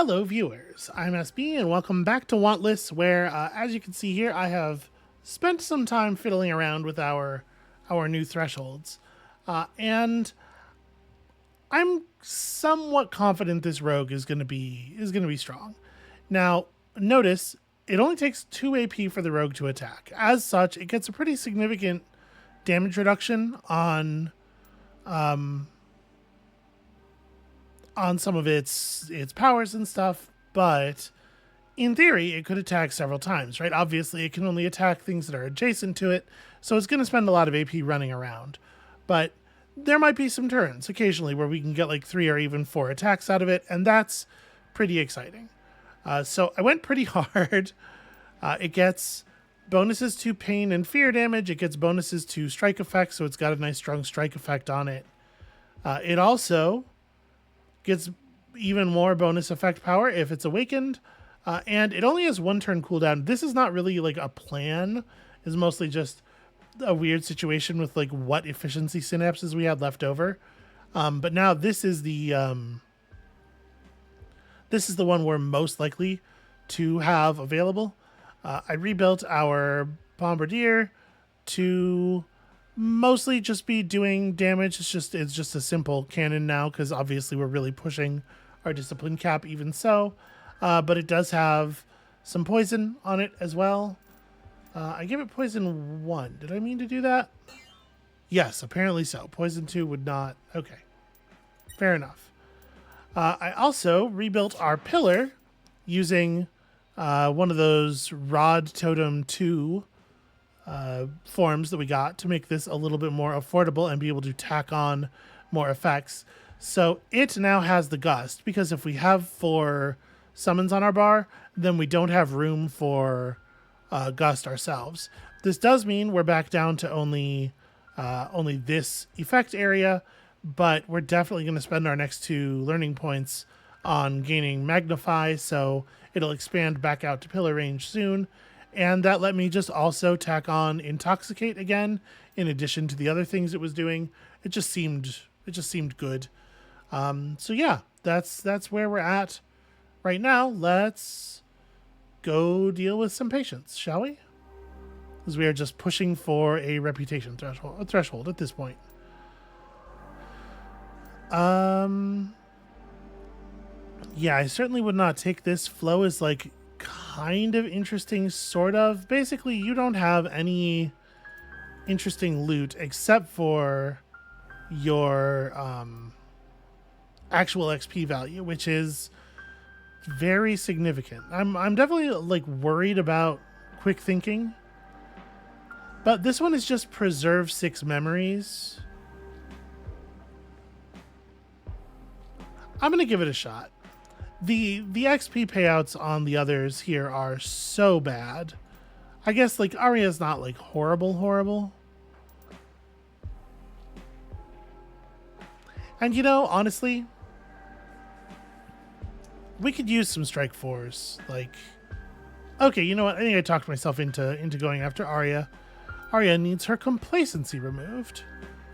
Hello, viewers. I'm SB, and welcome back to Wantless, where, as you can see here, I have spent some time fiddling around with our new thresholds, and I'm somewhat confident this rogue is gonna be strong. Now, notice it only takes 2 AP for the rogue to attack. As such, it gets a pretty significant damage reduction on some of its powers and stuff, but in theory, it could attack several times, right? Obviously, it can only attack things that are adjacent to it, so it's going to spend a lot of AP running around. But there might be some turns occasionally where we can get like 3 or even 4 attacks out of it, and that's pretty exciting. So I went pretty hard. It gets bonuses to pain and fear damage. It gets bonuses to strike effect, so it's got a nice strong strike effect on it. It also gets even more bonus effect power if it's awakened, and it only has 1 turn cooldown. This is not really like a plan. It's mostly just a weird situation with like what efficiency synapses we had left over. But now this is the one we're most likely to have available. I rebuilt our bombardier to mostly just be doing damage. It's just a simple cannon now, because obviously we're really pushing our discipline cap even so. But it does have some poison on it as well. I give it poison 1. Did I mean to do that? Yes, apparently so. Poison 2 would not. Okay, fair enough. I also rebuilt our pillar using one of those Rod Totem 2 forms that we got to make this a little bit more affordable and be able to tack on more effects. So it now has the Gust, because if we have 4 summons on our bar, then we don't have room for Gust ourselves. This does mean we're back down to only this effect area, but we're definitely going to spend our next 2 learning points on gaining Magnify, so it'll expand back out to pillar range soon. And that let me just also tack on Intoxicate again, in addition to the other things it was doing. It just seemed good. So yeah, that's where we're at right now. Let's go deal with some patients, shall we? Because we are just pushing for a reputation threshold at this point. Yeah, I certainly would not take this. Flow is like kind of interesting, sort of. Basically, you don't have any interesting loot except for your actual XP value, which is very significant. I'm definitely like worried about quick thinking, but this one is just preserve 6 memories. I'm gonna give it a shot. The XP payouts on the others here are so bad. I guess like Arya's not like horrible. And you know, honestly, we could use some strike 4s. Like, okay, you know what? I think I talked myself into going after Arya. Arya needs her complacency removed.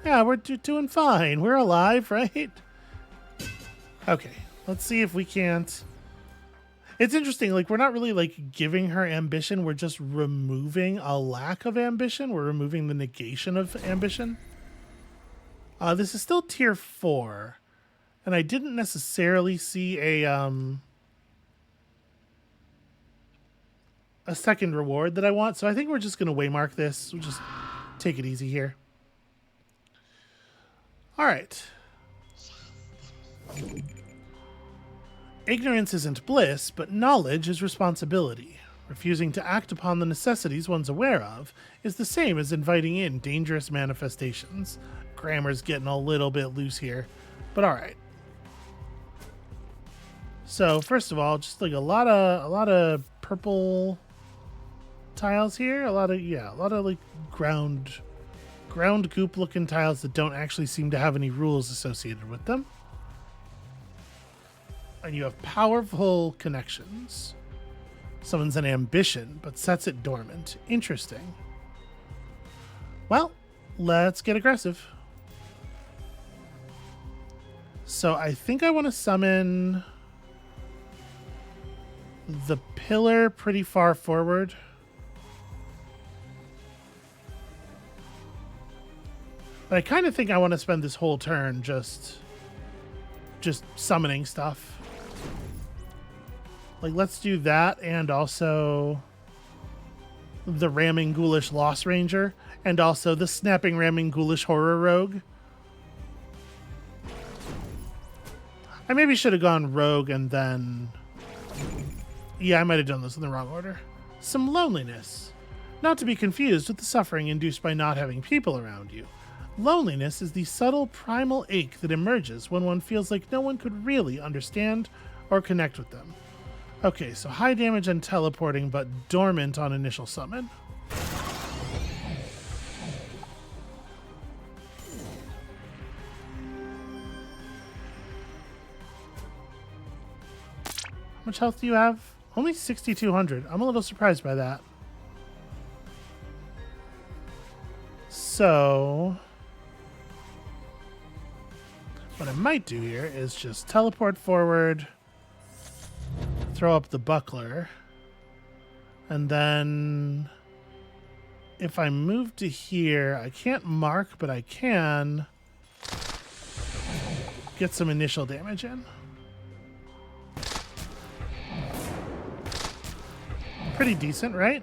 Yeah, we're doing fine. We're alive, right? Okay, let's see if we can't. It's interesting, like we're not really like giving her ambition, we're just removing a lack of ambition. We're removing the negation of ambition. This is still tier 4, and I didn't necessarily see a second reward that I want, so I think we're just gonna waymark this. We'll just take it easy here. All right. Ignorance isn't bliss, but knowledge is responsibility. Refusing to act upon the necessities one's aware of is the same as inviting in dangerous manifestations. Grammar's getting a little bit loose here, but all right. So first of all, just like a lot of purple tiles here. A lot of like ground goop looking tiles that don't actually seem to have any rules associated with them. And you have powerful connections. Summons an ambition, but sets it dormant. Interesting. Well, let's get aggressive. So I think I want to summon the pillar pretty far forward. But I kind of think I want to spend this whole turn just summoning stuff. Like, let's do that, and also the Ramming Ghoulish Lost Ranger, and also the Snapping Ramming Ghoulish Horror Rogue. I maybe should have gone Rogue and then... Yeah, I might have done this in the wrong order. Some loneliness. Not to be confused with the suffering induced by not having people around you. Loneliness is the subtle primal ache that emerges when one feels like no one could really understand or connect with them. Okay, so high damage and teleporting, but dormant on initial summon. How much health do you have? Only 6,200. I'm a little surprised by that. So, what I might do here is just teleport forward, throw up the buckler, and then if I move to here, I can't mark, but I can get some initial damage in. Pretty decent, right?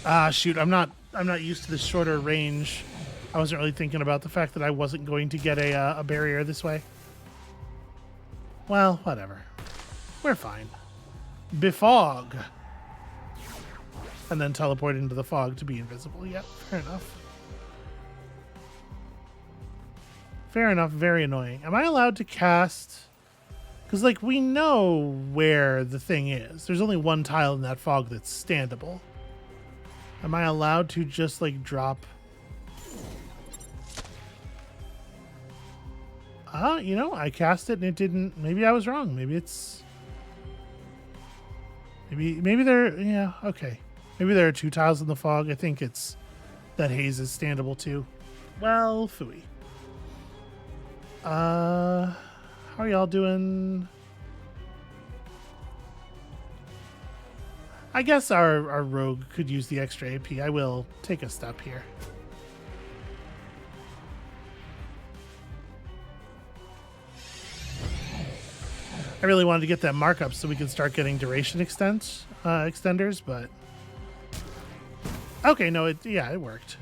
Ah, shoot, I'm not used to this shorter range. I wasn't really thinking about the fact that I wasn't going to get a barrier this way. Well, whatever. We're fine. Befog. And then teleport into the fog to be invisible. Yep, fair enough. Fair enough, very annoying. Am I allowed to cast... Because, like, we know where the thing is. There's only one tile in that fog that's standable. Am I allowed to just, like, drop... you know, I cast it and it didn't... Maybe I was wrong. Maybe it's... Maybe there... Yeah, okay. Maybe there are two tiles in the fog. I think it's... That haze is standable, too. Well, phooey. How are y'all doing? I guess our rogue could use the extra AP. I will take a step here. I really wanted to get that markup so we could start getting duration extenders, but... Okay, no, it worked.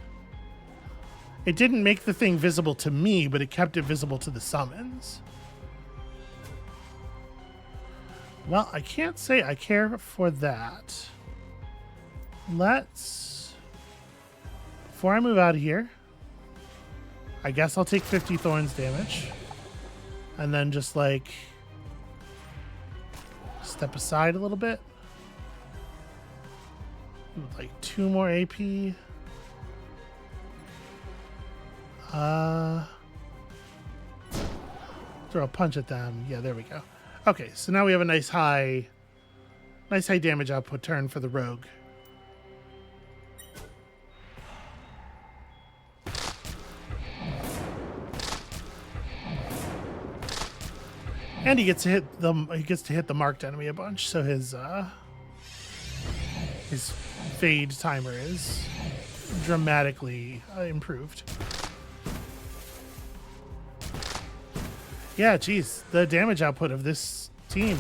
It didn't make the thing visible to me, but it kept it visible to the summons. Well, I can't say I care for that. Let's... Before I move out of here, I guess I'll take 50 thorns damage. And then just, like... Step aside a little bit. Like 2 more AP. Throw a punch at them. Yeah, there we go. Okay, so now we have a nice high damage output turn for the rogue. And he gets to hit the marked enemy a bunch, so his fade timer is dramatically improved. Yeah, geez, the damage output of this team.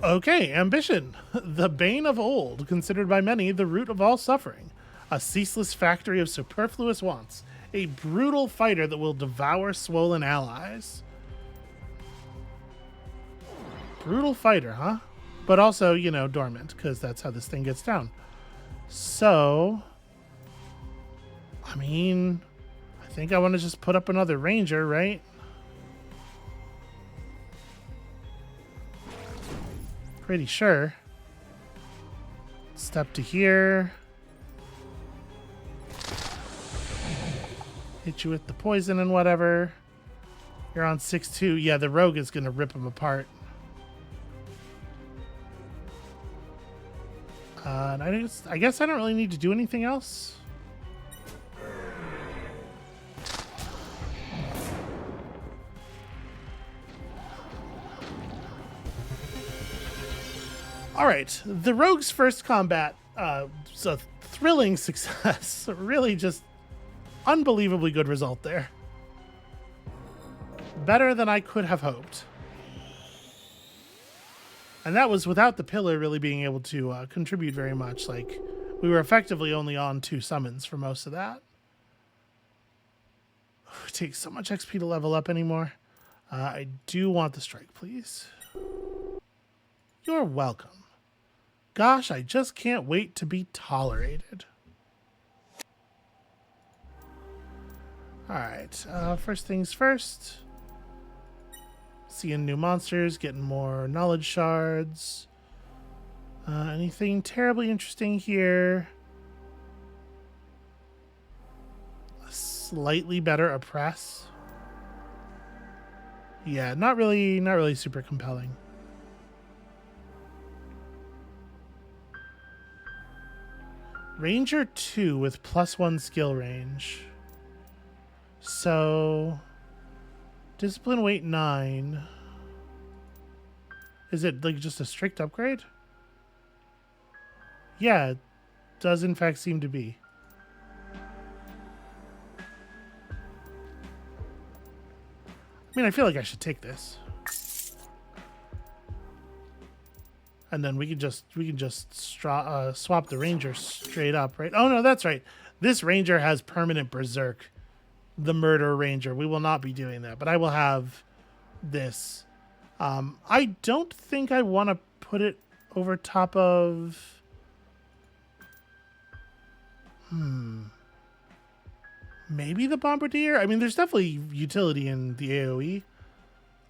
Okay, ambition. The bane of old, considered by many the root of all suffering. A ceaseless factory of superfluous wants. A brutal fighter that will devour swollen allies. Brutal fighter, huh? But also, you know, dormant, because that's how this thing gets down. So... I mean, I think I want to just put up another ranger, right? Pretty sure. Step to here. Hit you with the poison and whatever. You're on 6-2. Yeah, the rogue is going to rip him apart. And I guess I don't really need to do anything else. All right, the rogue's first combat, it's a thrilling success. Really just unbelievably good result there. Better than I could have hoped. And that was without the pillar really being able to contribute very much. Like, we were effectively only on 2 summons for most of that. It takes so much XP to level up anymore. I do want the strike, please. You're welcome. Gosh, I just can't wait to be tolerated. Alright, first things first. Seeing new monsters, getting more knowledge shards. Anything terribly interesting here? A slightly better oppress. Yeah, not really super compelling. Ranger 2 with +1 skill range. So, discipline weight 9. Is it like just a strict upgrade? Yeah, it does in fact seem to be. I mean, I feel like I should take this. And then we can just swap the ranger straight up, right? Oh no, that's right. This ranger has permanent berserk. The murder ranger. We will not be doing that, but I will have this. I don't think I want to put it over top of. Maybe the bombardier. I mean, there's definitely utility in the AOE.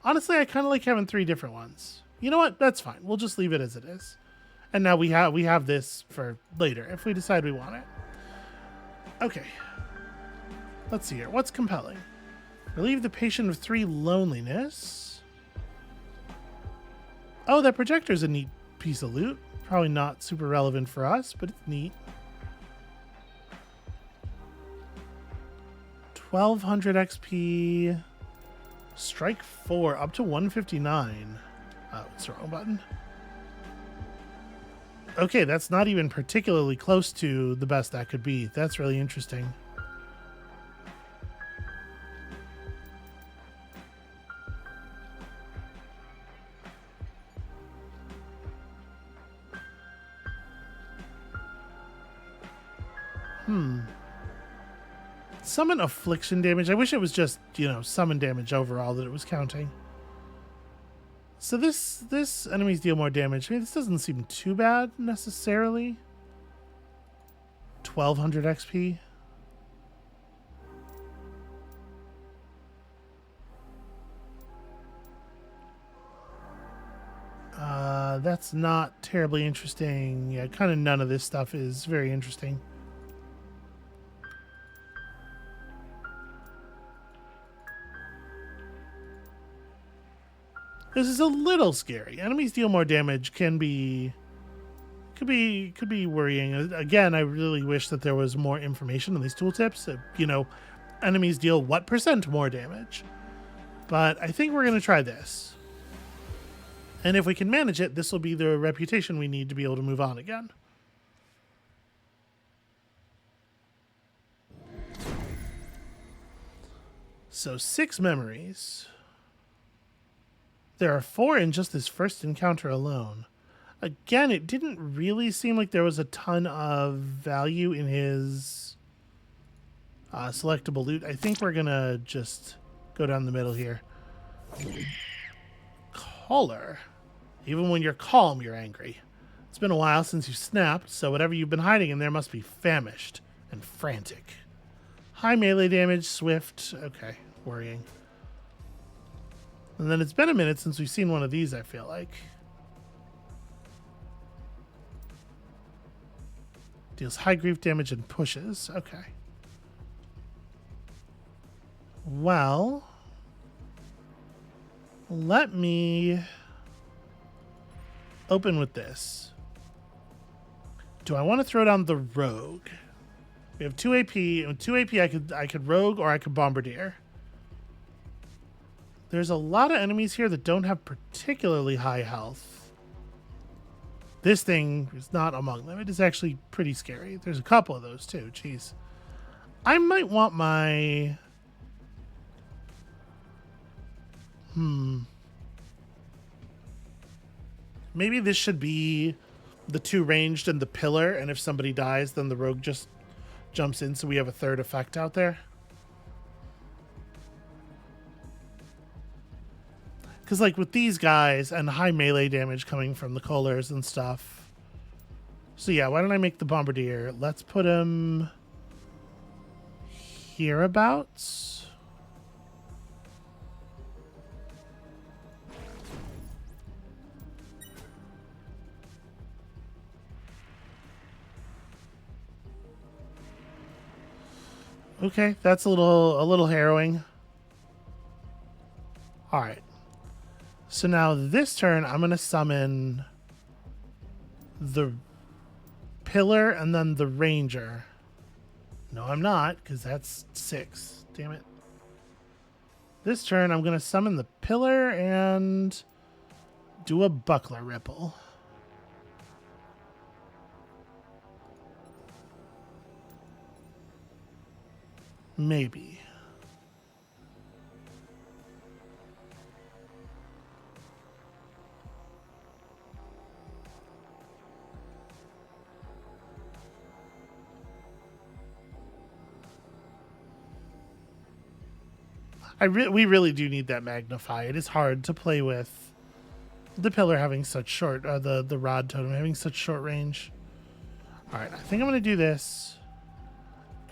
Honestly, I kind of like having 3 different ones. You know what? That's fine. We'll just leave it as it is. And now we have this for later if we decide we want it. Okay. Let's see here. What's compelling? Relieve the patient of 3 loneliness. Oh, that projector's a neat piece of loot. Probably not super relevant for us, but it's neat. 1200 XP. Strike 4 up to 159. Oh, it's the wrong button. Okay, that's not even particularly close to the best that could be. That's really interesting. Summon affliction damage. I wish it was just, summon damage overall that it was counting. So this enemies deal more damage. I mean, this doesn't seem too bad necessarily. 1200 XP. That's not terribly interesting. Yeah, kind of none of this stuff is very interesting. This is a little scary. Enemies deal more damage could be worrying. Again, I really wish that there was more information on these tooltips. Enemies deal what % more damage. But I think we're going to try this. And if we can manage it, this will be the reputation we need to be able to move on again. So 6 memories. There are 4 in just this first encounter alone. Again, it didn't really seem like there was a ton of value in his selectable loot. I think we're going to just go down the middle here. Caller. Even when you're calm, you're angry. It's been a while since you snapped, so whatever you've been hiding in there must be famished and frantic. High melee damage, swift. Okay, worrying. And then it's been a minute since we've seen one of these, I feel like. Deals high grief damage and pushes. Okay. Well, let me open with this. Do I want to throw down the rogue? We have 2 AP. With 2 AP, I could rogue or I could bombardier. There's a lot of enemies here that don't have particularly high health. This thing is not among them. It is actually pretty scary. There's a couple of those too. Jeez. I might want my... Maybe this should be the 2 ranged and the pillar, and if somebody dies, then the rogue just jumps in, so we have a 3rd effect out there. Because, like, with these guys and high melee damage coming from the Kohlers and stuff. So, yeah, why don't I make the Bombardier? Let's put him hereabouts. Okay, that's a little harrowing. All right. So now this turn, I'm going to summon the pillar and then the ranger. No, I'm not, because that's 6. Damn it. This turn, I'm going to summon the pillar and do a buckler ripple. Maybe. We really do need that magnify. It is hard to play with the pillar having such short, the rod totem having such short range. All right, I think I'm going to do this.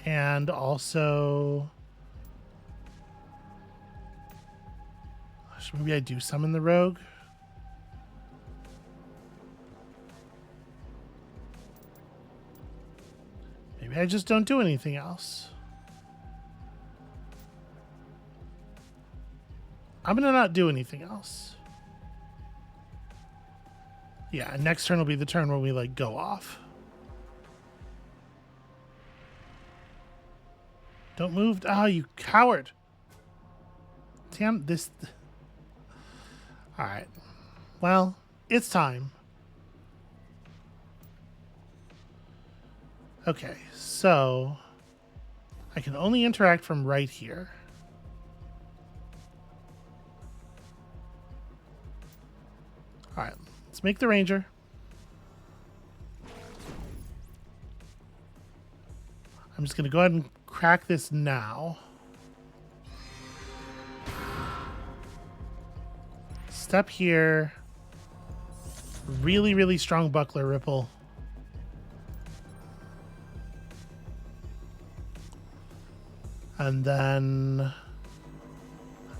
And also, maybe I do summon the rogue. Maybe I just don't do anything else. I'm going to not do anything else. Yeah, and next turn will be the turn where we, like, go off. Don't move. Ah, you coward. Damn this. All right. Well, it's time. Okay, so I can only interact from right here. All right, let's make the ranger. I'm just going to go ahead and crack this now. Step here. Really, really strong buckler ripple. And then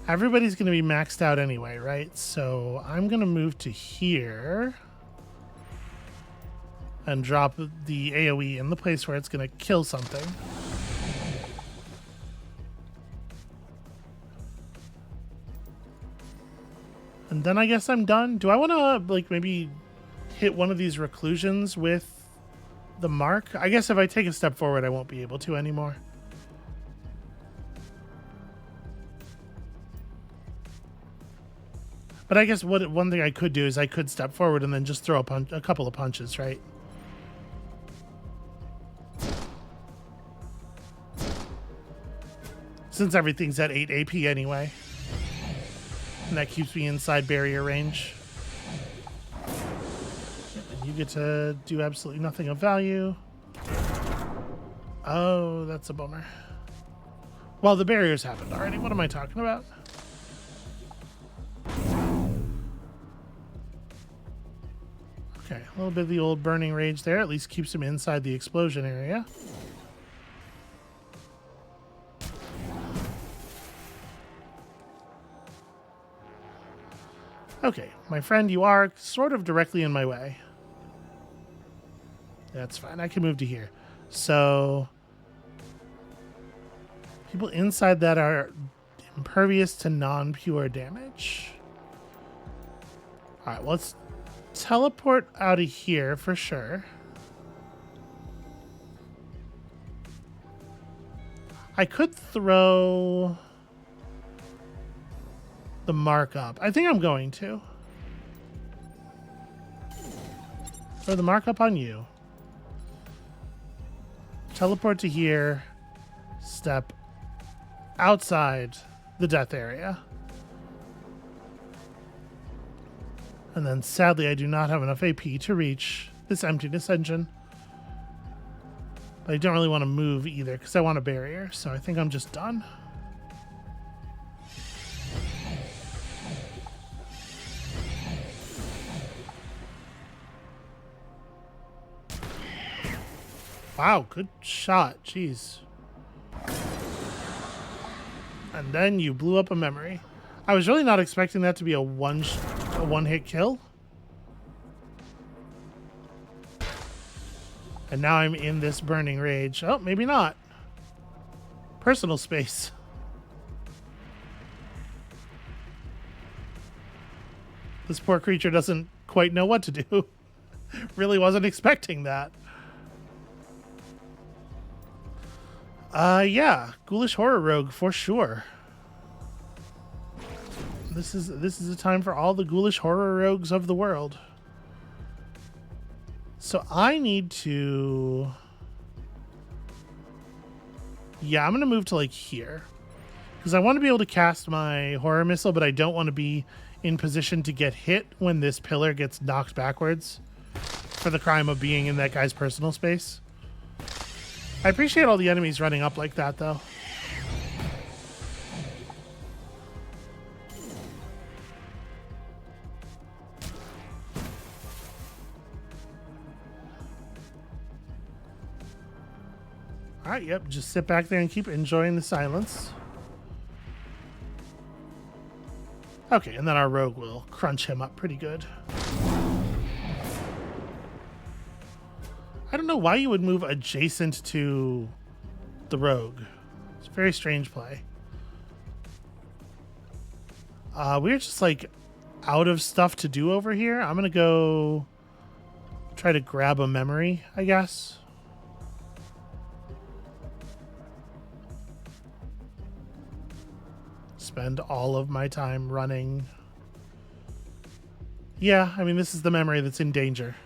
everybody's going to be maxed out anyway, right? So I'm going to move to here and drop the AoE in the place where it's going to kill something. And then I guess I'm done. Do I want to, like, maybe hit one of these reclusions with the mark? I guess if I take a step forward, I won't be able to anymore. But I guess one thing I could do is I could step forward and then just throw a couple of punches, right? Since everything's at 8 AP anyway. And that keeps me inside barrier range. And you get to do absolutely nothing of value. Oh, that's a bummer. Well, the barriers happened already. What am I talking about? Okay, a little bit of the old burning rage there. At least keeps him inside the explosion area. Okay, my friend, you are sort of directly in my way. That's fine. I can move to here. So, people inside that are impervious to non-pure damage. All right, well, let's teleport out of here for sure. I could throw the mark up. I think I'm going to. Throw the mark up on you. Teleport to here. Step outside the death area. And then sadly I do not have enough AP to reach this emptiness engine. But I don't really want to move either because I want a barrier, so I think I'm just done. Wow, good shot. Jeez. And then you blew up a memory. I was really not expecting that to be a one-hit kill. And now I'm in this burning rage. Oh, maybe not. Personal space. This poor creature doesn't quite know what to do. Really wasn't expecting that. Yeah, ghoulish horror rogue for sure. This is a time for all the ghoulish horror rogues of the world. So I need to... Yeah, I'm going to move to like here. Because I want to be able to cast my horror missile, but I don't want to be in position to get hit when this pillar gets knocked backwards for the crime of being in that guy's personal space. I appreciate all the enemies running up like that, though. All right, yep, just sit back there and keep enjoying the silence. Okay, and then our rogue will crunch him up pretty good. I don't know why you would move adjacent to the rogue. It's a very strange play. We're just like out of stuff to do over here. I'm gonna go try to grab a memory, I guess. Spend all of my time running. Yeah, I mean, this is the memory that's in danger.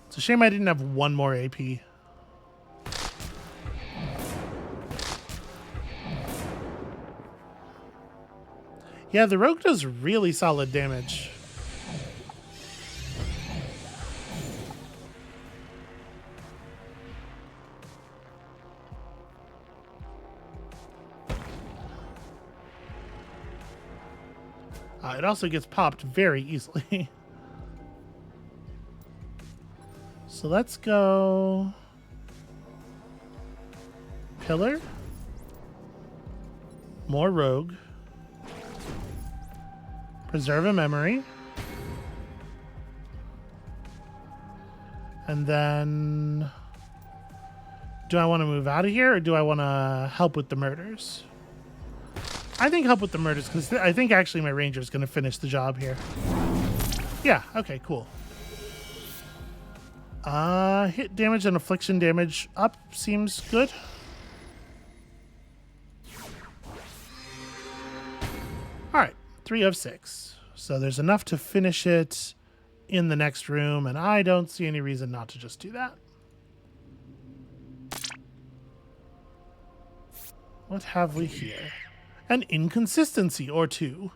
It's a shame I didn't have one more AP. Yeah, the rogue does really solid damage. It also gets popped very easily. So let's go pillar, more rogue, preserve a memory, and then do I want to move out of here or do I want to help with the murders? I think help with the murders because I think actually my ranger is going to finish the job here. Yeah, okay, cool. Hit damage and affliction damage up seems good. Alright, 3 of 6. So there's enough to finish it in the next room, and I don't see any reason not to just do that. What have we here? An inconsistency or two.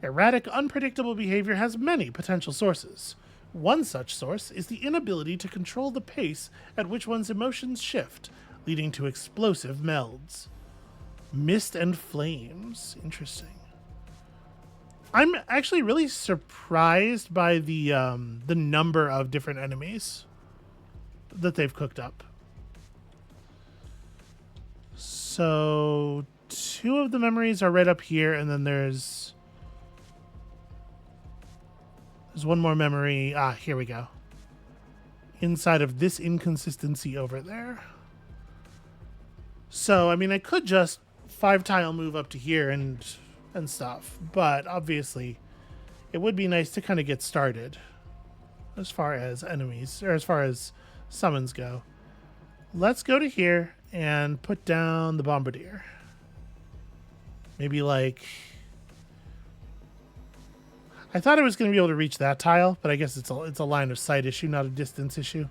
Erratic, unpredictable behavior has many potential sources. One such source is the inability to control the pace at which one's emotions shift, leading to explosive melds. Mist and flames. Interesting. I'm actually really surprised by the number of different enemies that they've cooked up. So 2 of the memories are right up here, and then there's one more memory. Ah, here we go. Inside of this inconsistency over there. So, I mean, I could just 5-tile move up to here and stuff, but obviously it would be nice to kind of get started as far as enemies, or as far as summons go. Let's go to here and put down the bombardier. Maybe like... I thought I was going to be able to reach that tile, but I guess it's a line of sight issue, not a distance issue.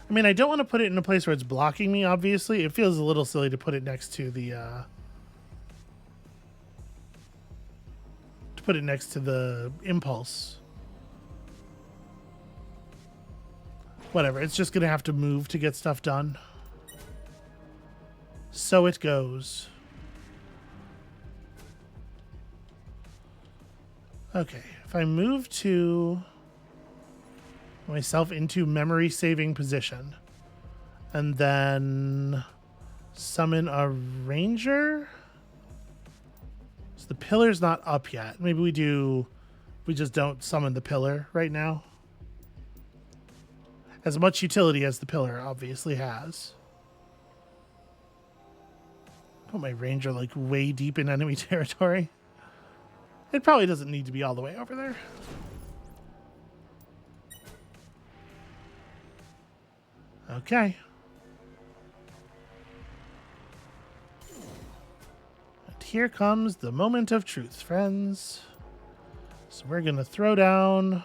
I mean, I don't want to put it in a place where it's blocking me, obviously. It feels a little silly to put it next to the... impulse. Whatever, it's just going to have to move to get stuff done. So it goes. Okay, if I move to myself into memory saving position and then summon a ranger. So the pillar's not up yet. Maybe we just don't summon the pillar right now. As much utility as the pillar obviously has. Put my ranger like way deep in enemy territory. It probably doesn't need to be all the way over there. Okay. And here comes the moment of truth, friends. So we're going to throw down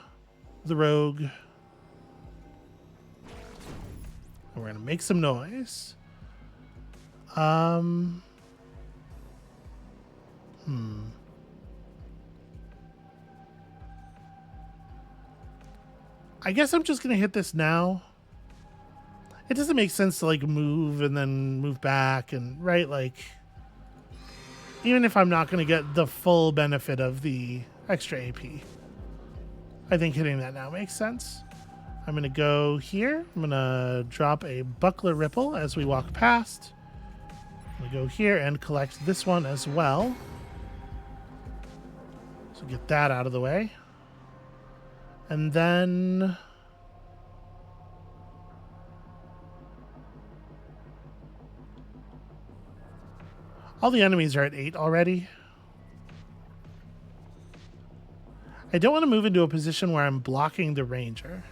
the rogue. And we're going to make some noise. I guess I'm just going to hit this now. It doesn't make sense to like move and then move back and right, like even if I'm not going to get the full benefit of the extra AP, I think hitting that now makes sense. I'm going to go here. I'm going to drop a buckler ripple as we walk past. I'm going to go here and collect this one as well. So get that out of the way. And then all the enemies are at 8 already. I don't want to move into a position where I'm blocking the ranger.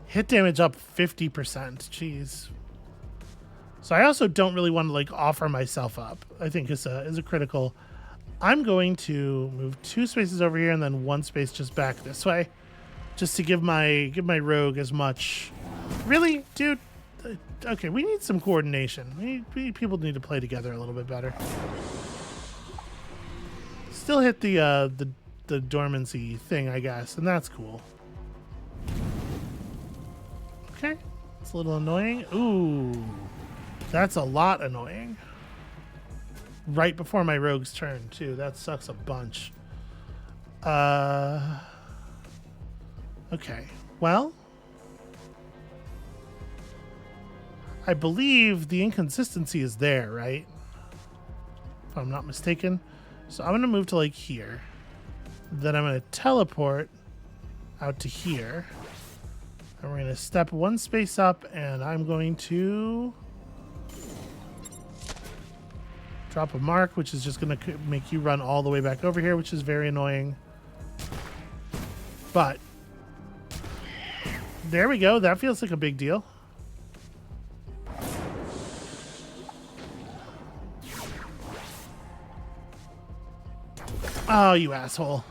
Hit damage up 50%. Jeez. So I also don't really want to like offer myself up. I think is a critical. I'm going to move 2 spaces over here and then 1 space just back this way, just to give my rogue as much. Really, dude? Okay, we need some coordination. People need to play together a little bit better. Still hit the dormancy thing, I guess, and that's cool. Okay, it's a little annoying. Ooh, that's a lot annoying. Right before my rogue's turn, too. That sucks a bunch. Okay, well, I believe the inconsistency is there, right? If I'm not mistaken. So I'm going to move to like here. Then I'm going to teleport out to here. And we're going to step 1 space up and I'm going to drop a mark, which is just going to make you run all the way back over here, which is very annoying. But there we go. That feels like a big deal. Oh, you asshole.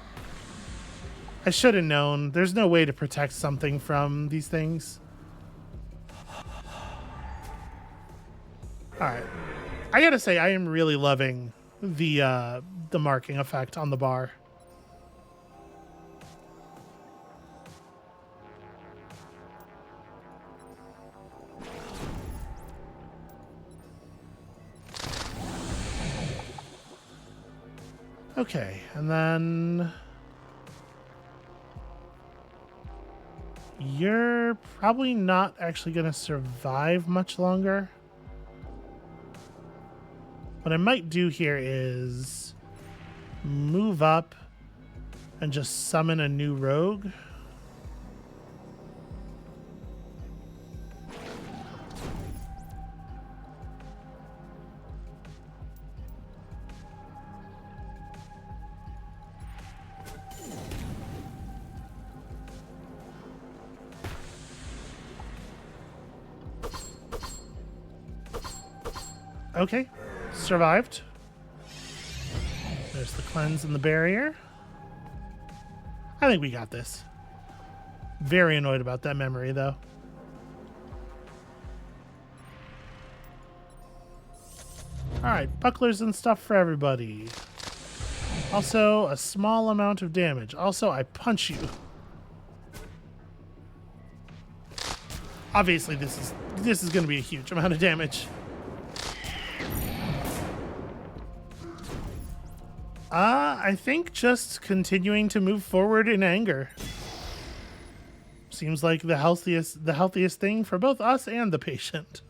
I should have known. There's no way to protect something from these things. Alright. I gotta say, I am really loving the marking effect on the bar. Okay, and then you're probably not actually going to survive much longer. What I might do here is move up and just summon a new rogue. Okay. Survived. There's the cleanse and the barrier. I think we got this. Very annoyed about that memory, though. Alright, bucklers and stuff for everybody. Also, a small amount of damage. Also, I punch you. Obviously, this is going to be a huge amount of damage. I think just continuing to move forward in anger. Seems like the healthiest thing for both us and the patient.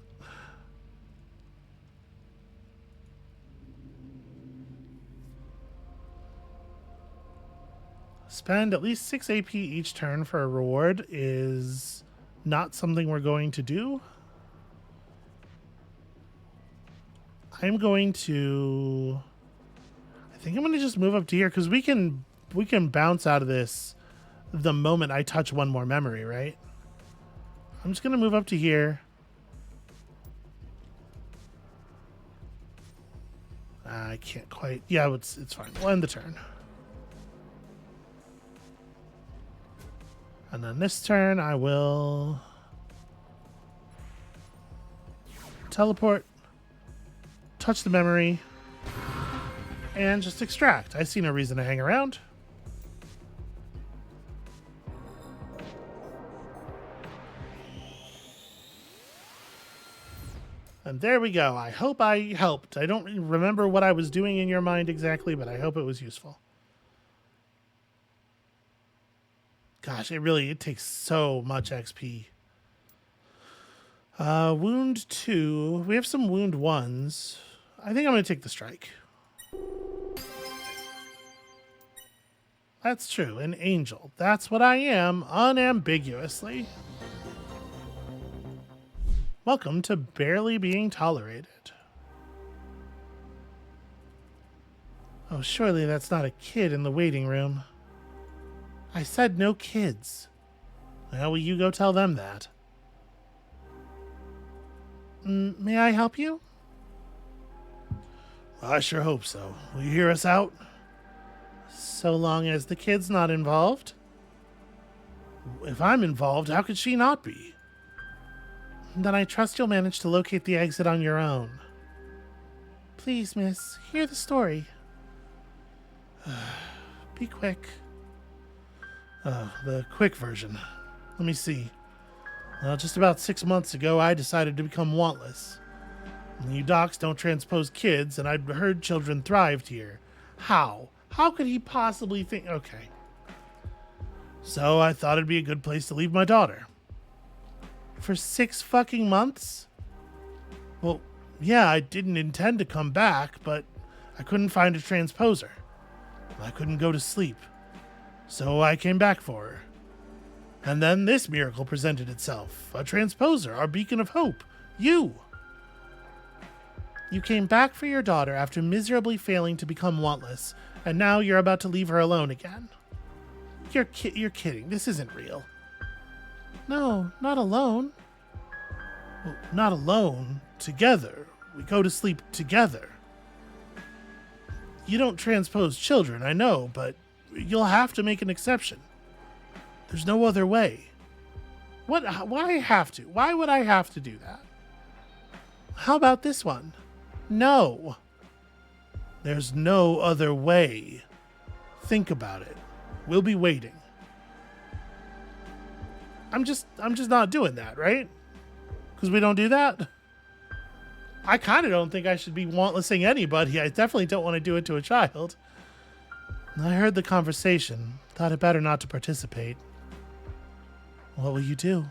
Spend at least 6 AP each turn for a reward is not something we're going to do. I'm going to... I think I'm going to just move up to here because we can bounce out of this the moment I touch one more memory, right? I'm just going to move up to here. I can't quite... Yeah, it's fine. We'll end the turn. And then this turn, I will teleport, touch the memory, and just extract. I see no reason to hang around. And there we go. I hope I helped. I don't remember what I was doing in your mind exactly, but I hope it was useful. Gosh, it takes so much XP. Wound 2. We have some wound 1s. I think I'm going to take the strike. That's true. An angel. That's what I am, unambiguously. Welcome to barely being tolerated. Oh, surely that's not a kid in the waiting room. I said no kids. Well, will you go tell them that? May I help you? Well, I sure hope so. Will you hear us out? So long as the kid's not involved. If I'm involved, how could she not be? Then I trust you'll manage to locate the exit on your own. Please, miss, hear the story. Be quick. The quick version. Let me see. Well, just about 6 months ago, I decided to become Wantless. You docs don't transpose kids, and I'd heard children thrived here. How? How could he possibly think... Okay. So I thought it'd be a good place to leave my daughter. For 6 fucking months? Well, yeah, I didn't intend to come back, but I couldn't find a transposer. I couldn't go to sleep. So I came back for her. And then this miracle presented itself. A transposer, our beacon of hope. You! You came back for your daughter after miserably failing to become Wantless, and now you're about to leave her alone again. You're kidding. This isn't real. No, not alone. Well, not alone. Together. We go to sleep together. You don't transpose children, I know, but you'll have to make an exception. There's no other way. What? Why have to? Why would I have to do that? How about this one? No. There's no other way. Think about it. We'll be waiting. I'm just not doing that, right? Because we don't do that? I kind of don't think I should be wantlessing anybody. I definitely don't want to do it to a child. I heard the conversation. Thought it better not to participate. What will you do?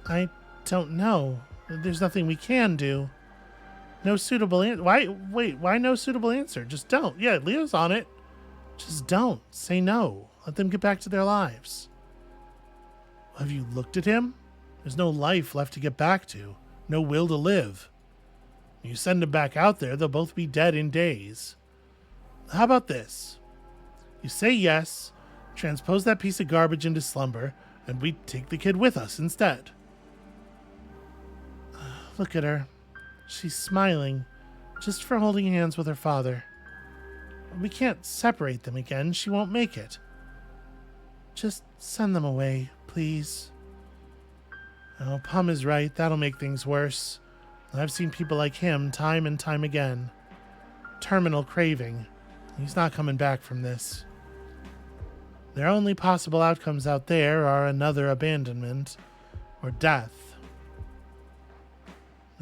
I don't know. There's nothing we can do. No suitable answer. Why no suitable answer? Just don't. Yeah, Leo's on it. Just don't. Say no. Let them get back to their lives. Have you looked at him? There's no life left to get back to. No will to live. You send them back out there, they'll both be dead in days. How about this? You say yes, transpose that piece of garbage into slumber, and we take the kid with us instead. Look at her. She's smiling, just for holding hands with her father. We can't separate them again. She won't make it. Just send them away, please. Oh, Pum is right. That'll make things worse. I've seen people like him time and time again. Terminal craving. He's not coming back from this. Their only possible outcomes out there are another abandonment or death.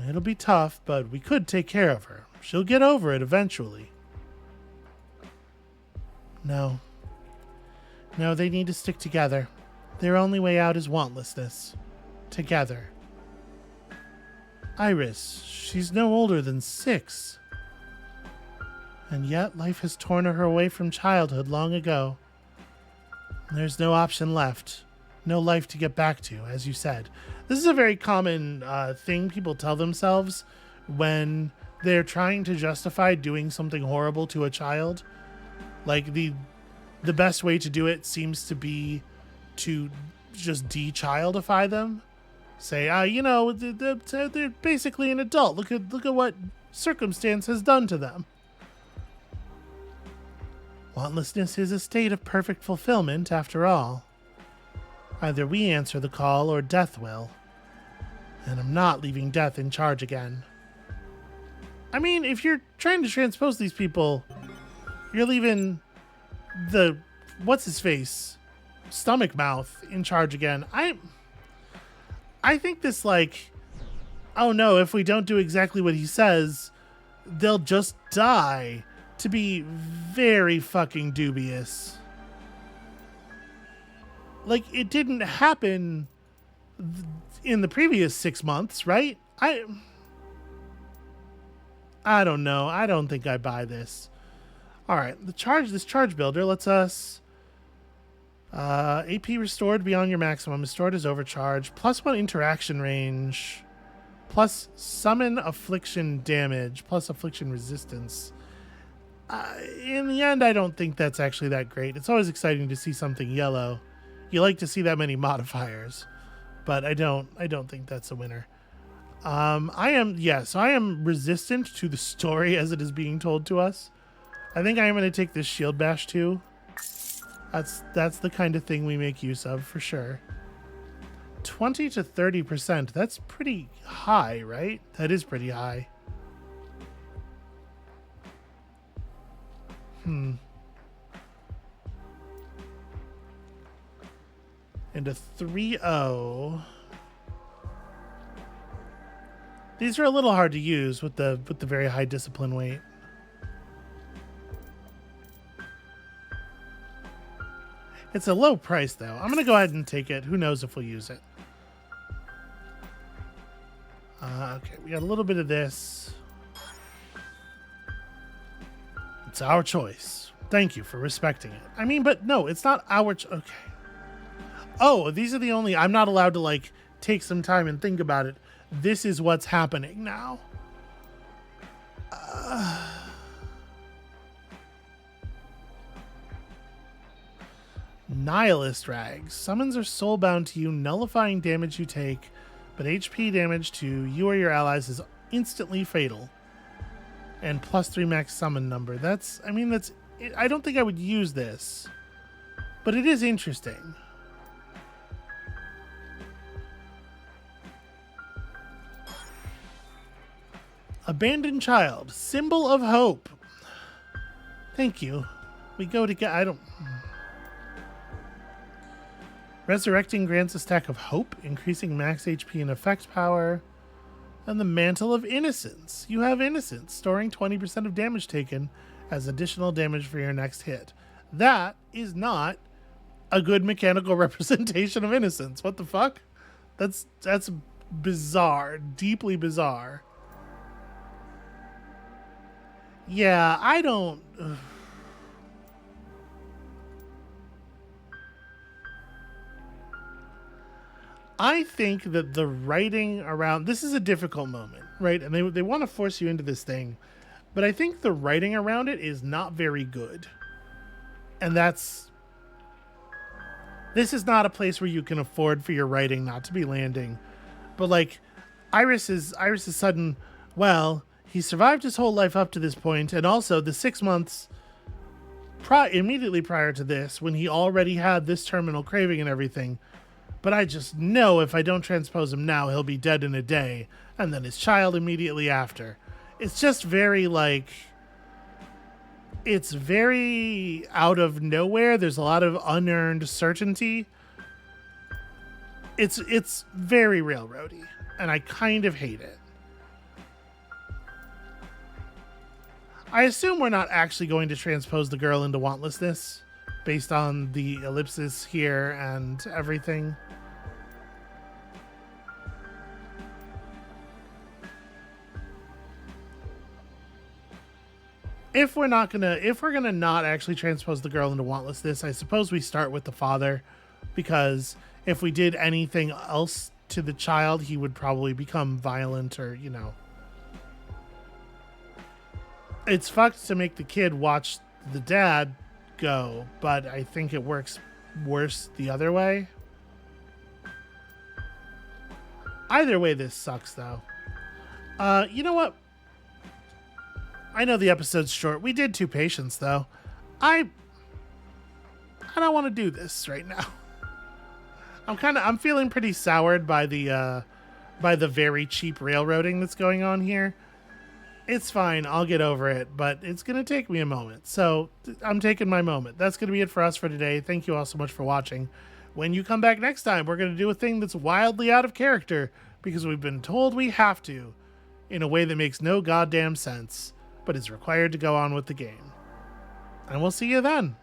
It'll be tough, but we could take care of her. She'll get over it eventually. No. No, they need to stick together. Their only way out is wantlessness. Together. Iris, she's no older than 6. And yet life has torn her away from childhood long ago. There's no option left. No life to get back to, as you said. This is a very common thing people tell themselves when they're trying to justify doing something horrible to a child. Like, the best way to do it seems to be to just de-childify them. Say, they're basically an adult. Look at what circumstance has done to them. Wantlessness is a state of perfect fulfillment, after all. Either we answer the call or death will. And I'm not leaving death in charge again. I mean, if you're trying to transpose these people, you're leaving the what's-his-face stomach mouth in charge again. I think this, like, oh no, if we don't do exactly what he says, they'll just die, to be very fucking dubious. Like, it didn't happen in the previous 6 months, right? I don't know. I don't think I buy this. All right, this charge builder lets us AP restored beyond your maximum, restored as overcharge, +1 interaction range, plus summon affliction damage, plus affliction resistance. In the end, I don't think that's actually that great. It's always exciting to see something yellow. You like to see that many modifiers, but I don't think that's a winner. I am resistant to the story as it is being told to us. I think I am going to take this shield bash too. That's the kind of thing we make use of for sure. 20 to 30%. That's pretty high, right? That is pretty high. And a 3-0. These are a little hard to use with the very high discipline weight. It's a low price though. I'm gonna go ahead and take it. Who knows if we'll use it. Okay, we got a little bit of this. It's our choice. Thank you for respecting it. I mean, but no, it's not our okay. Oh, these are the only... I'm not allowed to, like, take some time and think about it. This is what's happening now. Nihilist Rags. Summons are soulbound to you, nullifying damage you take, but HP damage to you or your allies is instantly fatal. And +3 max summon number. That's... I mean, that's... I don't think I would use this. But it is interesting. Abandoned Child. Symbol of Hope. Thank you. We go to get... I don't... Resurrecting grants a stack of hope, increasing max HP and effect power. And the Mantle of Innocence. You have Innocence, storing 20% of damage taken as additional damage for your next hit. That is not a good mechanical representation of Innocence. What the fuck? That's bizarre. Deeply bizarre. Yeah, I don't... I think that the writing around... This is a difficult moment, right? And they want to force you into this thing. But I think the writing around it is not very good. And that's... This is not a place where you can afford for your writing not to be landing. But, like, Iris's sudden Well, he survived his whole life up to this point, and also the 6 months immediately prior to this, when he already had this terminal craving and everything. But I just know if I don't transpose him now, he'll be dead in a day, and then his child immediately after. It's just very, like... It's very out of nowhere. There's a lot of unearned certainty. It's very railroady, and I kind of hate it. I assume we're not actually going to transpose the girl into wantlessness based on the ellipsis here and everything. If we're gonna not actually transpose the girl into wantlessness, I suppose we start with the father, because if we did anything else to the child, he would probably become violent or, you know. It's fucked to make the kid watch the dad go, but I think it works worse the other way. Either way, this sucks, though. You know what? I know the episode's short. We did 2 patients, though. I don't want to do this right now. I'm feeling pretty soured by the very cheap railroading that's going on here. It's fine. I'll get over it, but it's going to take me a moment. So I'm taking my moment. That's going to be it for us for today. Thank you all so much for watching. When you come back next time, we're going to do a thing that's wildly out of character because we've been told we have to in a way that makes no goddamn sense, but is required to go on with the game. And we'll see you then.